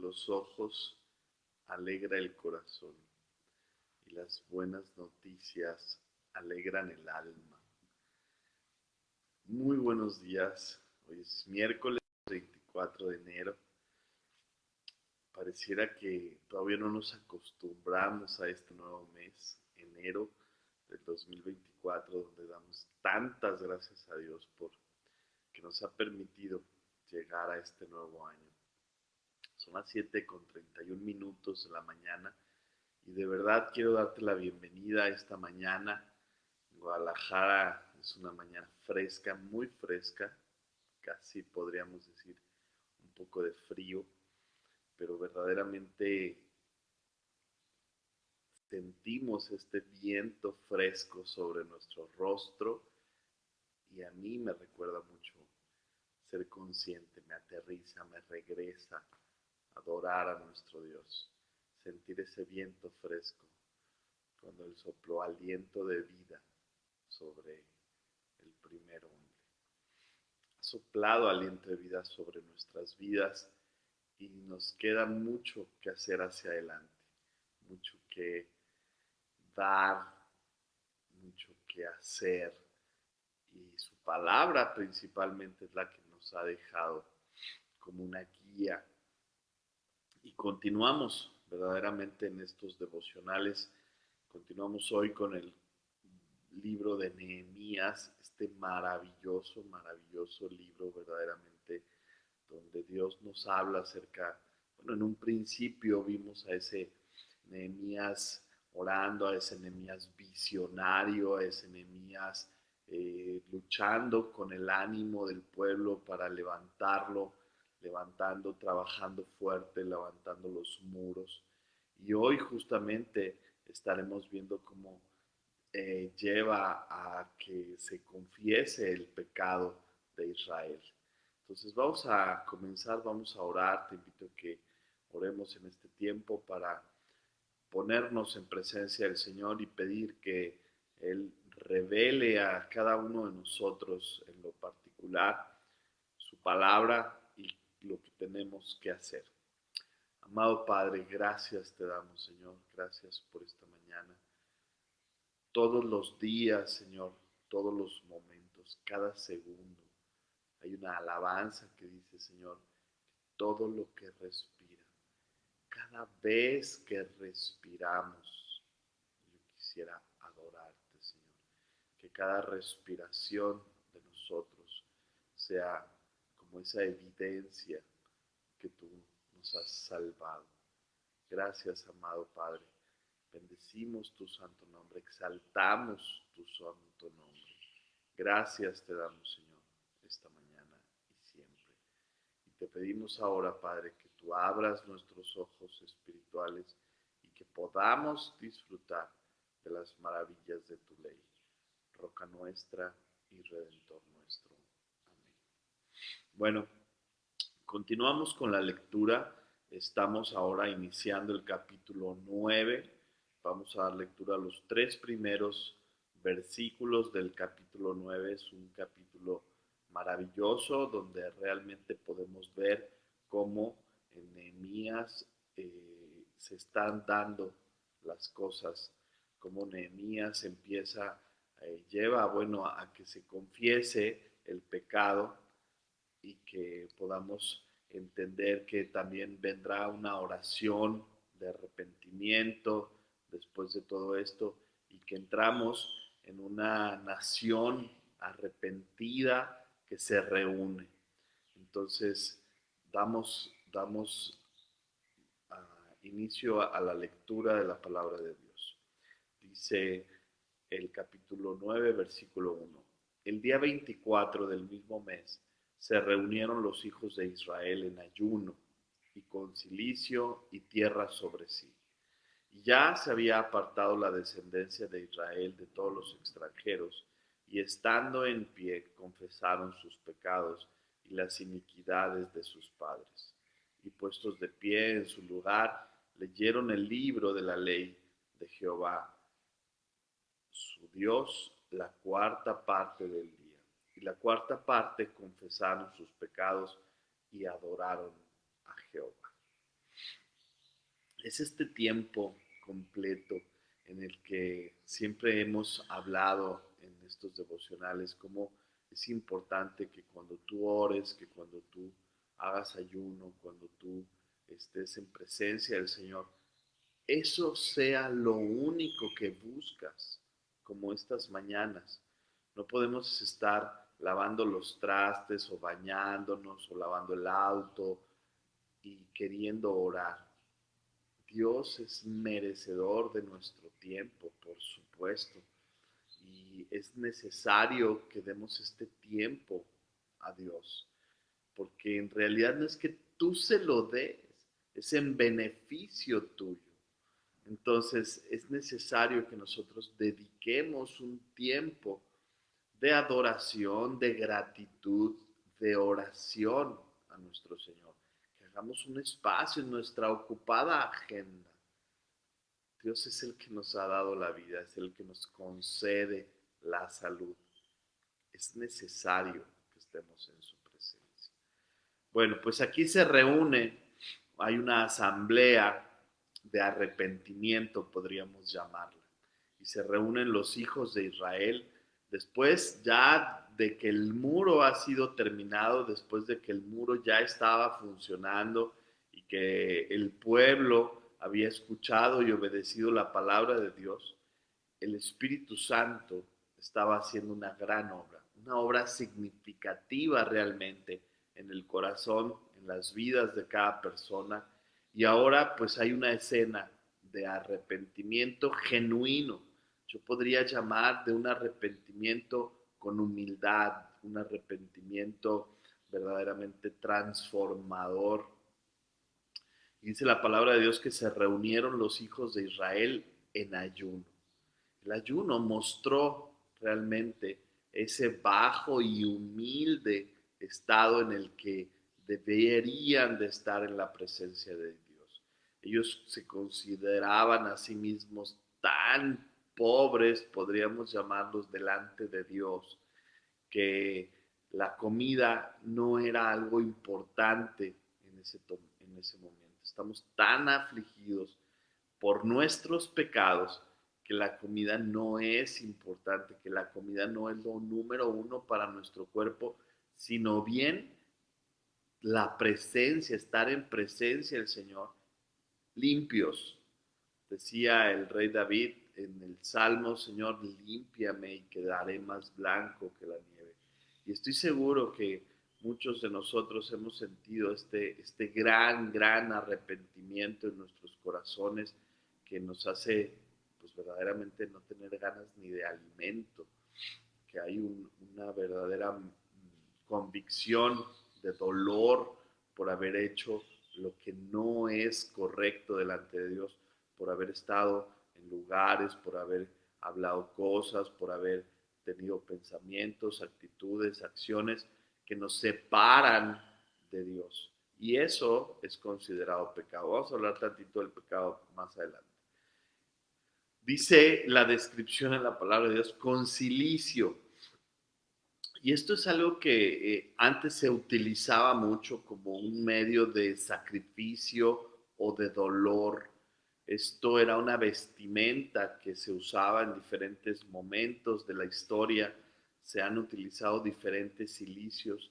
los ojos alegra el corazón y las buenas noticias alegran el alma. Muy buenos días, hoy es miércoles 24 de enero. Pareciera que todavía no nos acostumbramos a este nuevo mes, enero del 2024, donde damos tantas gracias a Dios por que nos ha permitido llegar a este nuevo año. Son las 7:31 de la mañana y de verdad quiero darte la bienvenida a esta mañana. En Guadalajara es una mañana fresca, muy fresca, casi podríamos decir un poco de frío, pero verdaderamente sentimos este viento fresco sobre nuestro rostro y a mí me recuerda mucho ser consciente, me aterriza, me regresa a adorar a nuestro Dios, sentir ese viento fresco cuando Él sopló aliento de vida sobre el primer hombre. Ha soplado aliento de vida sobre nuestras vidas y nos queda mucho que hacer hacia adelante, mucho que dar, mucho que hacer, y su palabra principalmente es la que nos ha dejado como una guía. Y continuamos verdaderamente en estos devocionales. Continuamos hoy con el libro de Nehemías, este maravilloso, maravilloso libro verdaderamente, donde Dios nos habla acerca, bueno, en un principio vimos a ese Nehemías orando, a ese Nehemías visionario, a ese Nehemías luchando con el ánimo del pueblo para levantarlo, levantando, trabajando fuerte, levantando los muros. Y hoy justamente estaremos viendo cómo lleva a que se confiese el pecado de Israel. Entonces vamos a comenzar, vamos a orar. Te invito a que oremos en este tiempo para ponernos en presencia del Señor y pedir que Él revele a cada uno de nosotros en lo particular su palabra y lo que tenemos que hacer. Amado Padre, gracias te damos, Señor, gracias por esta mañana. Todos los días, Señor, todos los momentos, cada segundo, hay una alabanza que dice, Señor, todo lo que respira, cada vez que respiramos, yo quisiera adorarte, Señor, que cada respiración de nosotros sea como esa evidencia que tú nos has salvado. Gracias, amado Padre. Bendecimos tu santo nombre, exaltamos tu santo nombre. Gracias te damos, Señor, esta mañana y siempre. Y te pedimos ahora, Padre, que tú abras nuestros ojos espirituales y que podamos disfrutar de las maravillas de tu ley. Roca nuestra y Redentor nuestro. Amén. Bueno, continuamos con la lectura. Estamos ahora iniciando el capítulo 9. Vamos a dar lectura a los 3 primeros versículos del capítulo 9. Es un capítulo maravilloso donde realmente podemos ver cómo en Nehemías se están dando las cosas, cómo Nehemías empieza, lleva, bueno, a que se confiese el pecado y que podamos entender que también vendrá una oración de arrepentimiento después de todo esto y que entramos en una nación arrepentida que se reúne. Entonces, damos inicio a la lectura de la palabra de Dios. Dice el capítulo 9, versículo 1. El día 24 del mismo mes se reunieron los hijos de Israel en ayuno y con cilicio y tierra sobre sí. Y ya se había apartado la descendencia de Israel de todos los extranjeros, y estando en pie confesaron sus pecados y las iniquidades de sus padres. Y puestos de pie en su lugar, leyeron el libro de la ley de Jehová, su Dios, la cuarta parte del día. Y la cuarta parte confesaron sus pecados y adoraron a Jehová. Es este tiempo completo en el que siempre hemos hablado en estos devocionales, cómo es importante que cuando tú ores, que cuando tú hagas ayuno, cuando tú estés en presencia del Señor, eso sea lo único que buscas, como estas mañanas. No podemos estar lavando los trastes o bañándonos o lavando el auto y queriendo orar. Dios es merecedor de nuestro tiempo, por supuesto, y es necesario que demos este tiempo a Dios, porque en realidad no es que tú se lo des, es en beneficio tuyo. Entonces es necesario que nosotros dediquemos un tiempo de adoración, de gratitud, de oración a nuestro Señor. Que hagamos un espacio en nuestra ocupada agenda. Dios es el que nos ha dado la vida, es el que nos concede la salud. Es necesario que estemos en su presencia. Bueno, pues aquí se reúne, hay una asamblea de arrepentimiento, podríamos llamarla, y se reúnen los hijos de Israel después ya de que el muro ha sido terminado, después de que el muro ya estaba funcionando y que el pueblo había escuchado y obedecido la palabra de Dios. El Espíritu Santo estaba haciendo una obra significativa realmente en el corazón, en las vidas de cada persona. Y ahora pues hay una escena de arrepentimiento genuino. Yo podría llamar de un arrepentimiento con humildad, un arrepentimiento verdaderamente transformador. Y dice la palabra de Dios que se reunieron los hijos de Israel en ayuno. El ayuno mostró realmente ese bajo y humilde estado en el que deberían de estar en la presencia de Dios. Ellos se consideraban a sí mismos tan pobres, podríamos llamarlos, delante de Dios, que la comida no era algo importante en ese momento. Estamos tan afligidos por nuestros pecados que la comida no es importante, que la comida no es lo número uno para nuestro cuerpo, sino bien la presencia, estar en presencia del Señor, limpios. Decía el rey David en el Salmo: Señor, límpiame y quedaré más blanco que la nieve. Y estoy seguro que muchos de nosotros hemos sentido este gran arrepentimiento en nuestros corazones que nos hace pues verdaderamente no tener ganas ni de alimento, que hay una verdadera convicción de dolor por haber hecho lo que no es correcto delante de Dios, por haber estado en lugares, por haber hablado cosas, por haber tenido pensamientos, actitudes, acciones que nos separan de Dios. Y eso es considerado pecado. Vamos a hablar tantito del pecado más adelante. Dice la descripción en la palabra de Dios, con cilicio. Y esto es algo que antes se utilizaba mucho como un medio de sacrificio o de dolor. Esto era una vestimenta que se usaba en diferentes momentos de la historia. Se han utilizado diferentes cilicios.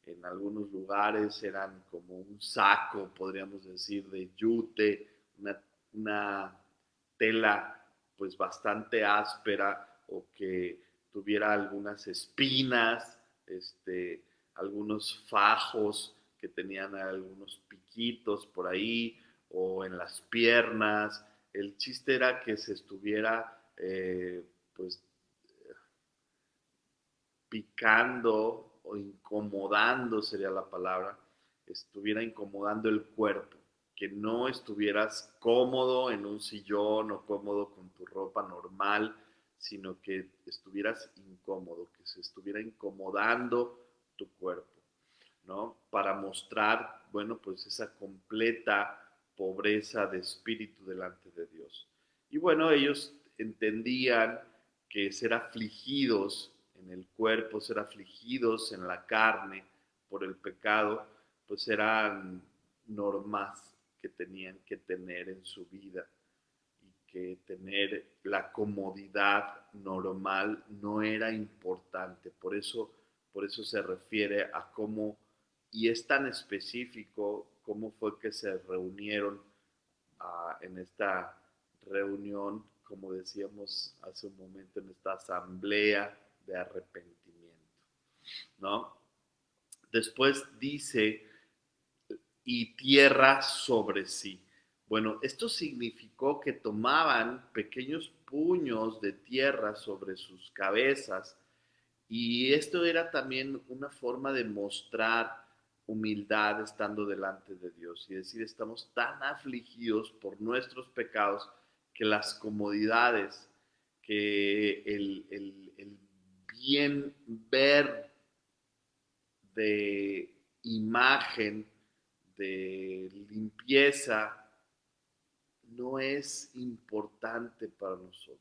En algunos lugares eran como un saco, podríamos decir, de yute, una tela pues bastante áspera o que tuviera algunas espinas, algunos fajos que tenían algunos piquitos por ahí o en las piernas. El chiste era que se estuviera pues picando o incomodando, sería la palabra, estuviera incomodando el cuerpo, que no estuvieras cómodo en un sillón o cómodo con tu ropa normal, sino que estuvieras incómodo, que se estuviera incomodando tu cuerpo, ¿no? Para mostrar, bueno, pues esa completa pobreza de espíritu delante de Dios. Y bueno, ellos entendían que ser afligidos en el cuerpo, ser afligidos en la carne por el pecado, pues eran normas, que tenían que tener en su vida y que tener la comodidad normal no era importante. Por eso se refiere a cómo, y es tan específico cómo fue que se reunieron en esta reunión, como decíamos hace un momento, en esta asamblea de arrepentimiento, ¿no? Después dice, y tierra sobre sí. Bueno, esto significó que tomaban pequeños puños de tierra sobre sus cabezas y esto era también una forma de mostrar humildad estando delante de Dios y decir, estamos tan afligidos por nuestros pecados que las comodidades, que el bien ver de imagen, de limpieza, no es importante para nosotros.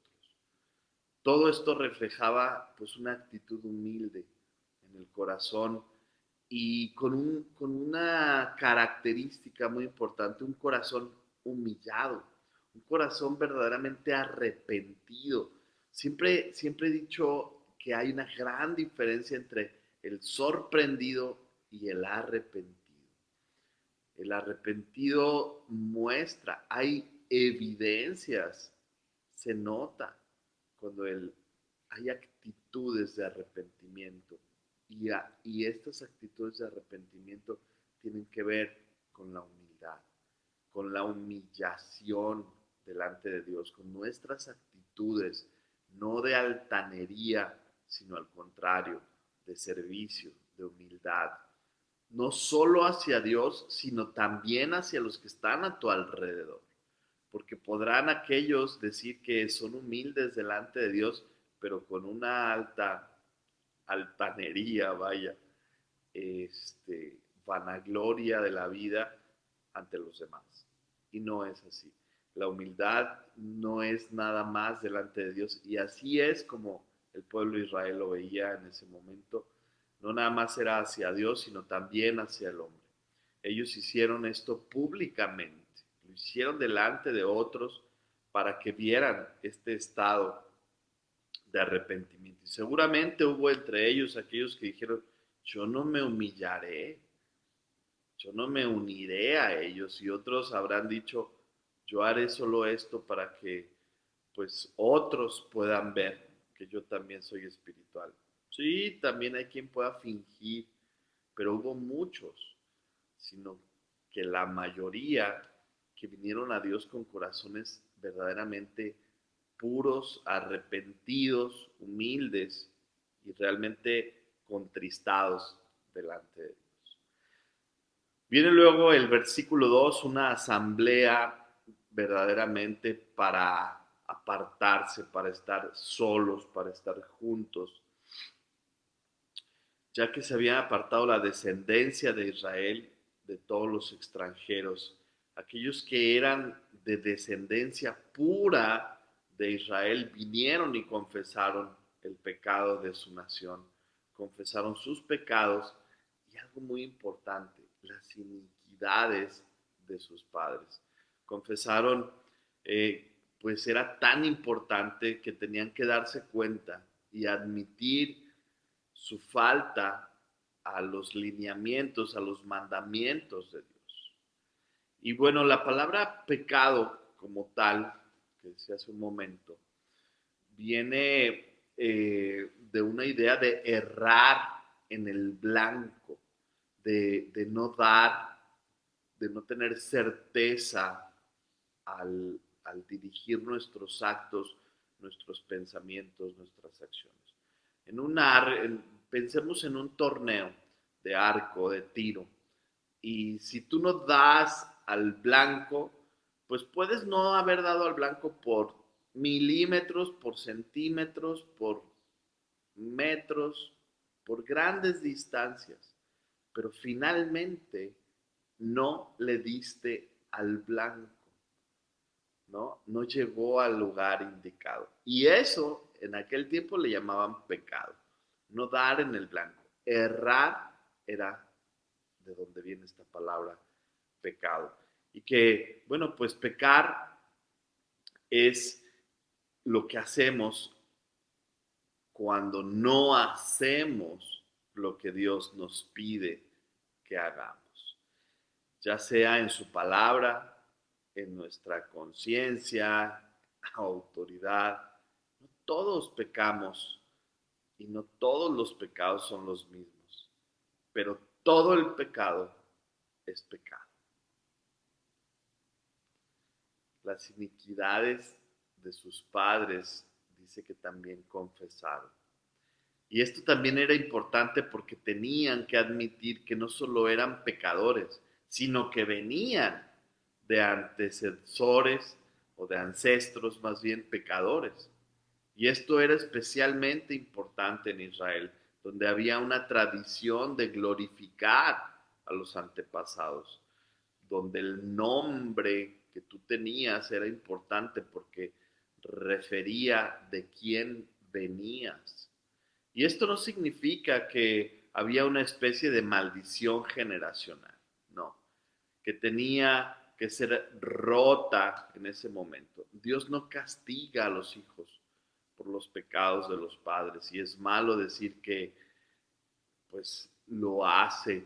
Todo esto reflejaba pues una actitud humilde en el corazón y con una característica muy importante, un corazón humillado, un corazón verdaderamente arrepentido. Siempre he dicho que hay una gran diferencia entre el sorprendido y el arrepentido. El arrepentido muestra, hay evidencias, se nota cuando hay actitudes de arrepentimiento y estas actitudes de arrepentimiento tienen que ver con la humildad, con la humillación delante de Dios, con nuestras actitudes, no de altanería, sino al contrario, de servicio, de humildad, no solo hacia Dios, sino también hacia los que están a tu alrededor. Porque podrán aquellos decir que son humildes delante de Dios, pero con una altanería, vaya, vanagloria de la vida ante los demás. Y no es así. La humildad no es nada más delante de Dios. Y así es como el pueblo de Israel lo veía en ese momento. No nada más era hacia Dios, sino también hacia el hombre. Ellos hicieron esto públicamente. Lo hicieron delante de otros para que vieran este estado de arrepentimiento. Y seguramente hubo entre ellos aquellos que dijeron, yo no me humillaré, yo no me uniré a ellos. Y otros habrán dicho, yo haré solo esto para que pues otros puedan ver que yo también soy espiritual. Sí, también hay quien pueda fingir, pero hubo muchos, sino que la mayoría que vinieron a Dios con corazones verdaderamente puros, arrepentidos, humildes y realmente contristados delante de Dios. Viene luego el versículo 2, una asamblea verdaderamente para apartarse, para estar solos, para estar juntos, ya que se había apartado la descendencia de Israel de todos los extranjeros, aquellos que eran de descendencia pura de Israel vinieron y confesaron el pecado de su nación, confesaron sus pecados y algo muy importante, las iniquidades de sus padres. Confesaron, pues era tan importante que tenían que darse cuenta y admitir su falta a los lineamientos, a los mandamientos de Dios. Y bueno, la palabra pecado como tal, que decía hace un momento, viene de una idea de errar en el blanco, de no dar, de no tener certeza al dirigir nuestros actos, nuestros pensamientos, nuestras acciones. Pensemos en un torneo de arco, de tiro, y si tú no das al blanco, pues puedes no haber dado al blanco por milímetros, por centímetros, por metros, por grandes distancias, pero finalmente no le diste al blanco, ¿no? No llegó al lugar indicado. Y eso en aquel tiempo le llamaban pecado, no dar en el blanco. Errar era de donde viene esta palabra pecado. Y que, bueno, pues pecar es lo que hacemos cuando no hacemos lo que Dios nos pide que hagamos, ya sea en su palabra, en nuestra conciencia, autoridad. No todos pecamos y no todos los pecados son los mismos, pero todo el pecado es pecado. Las iniquidades de sus padres, dice que también confesaron. Y esto también era importante porque tenían que admitir que no solo eran pecadores, sino que venían de antecesores o de ancestros más bien pecadores. Y esto era especialmente importante en Israel, donde había una tradición de glorificar a los antepasados, donde el nombre que tú tenías era importante porque refería de quién venías. Y esto no significa que había una especie de maldición generacional, no, que tenía que ser rota en ese momento. Dios no castiga a los hijos por los pecados de los padres y es malo decir que pues lo hace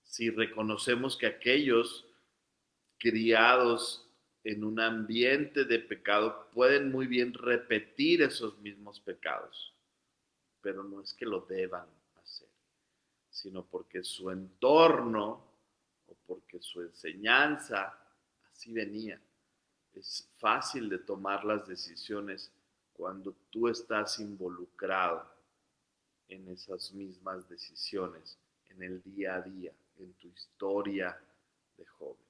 si reconocemos que aquellos criados en un ambiente de pecado pueden muy bien repetir esos mismos pecados, pero no es que lo deban hacer, sino porque su entorno o porque su enseñanza así venía. Es fácil de tomar las decisiones cuando tú estás involucrado en esas mismas decisiones, en el día a día, en tu historia de joven.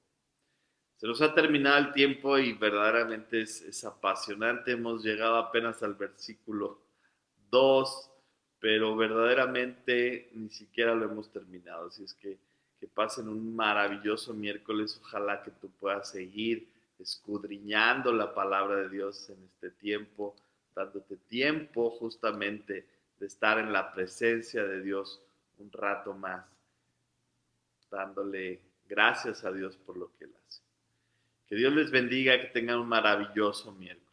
Se nos ha terminado el tiempo y verdaderamente es apasionante. Hemos llegado apenas al versículo 2, pero verdaderamente ni siquiera lo hemos terminado. Así es que pasen un maravilloso miércoles. Ojalá que tú puedas seguir escudriñando la palabra de Dios en este tiempo, dándote tiempo justamente de estar en la presencia de Dios un rato más, dándole gracias a Dios por lo que Él hace. Que Dios les bendiga, que tengan un maravilloso miércoles.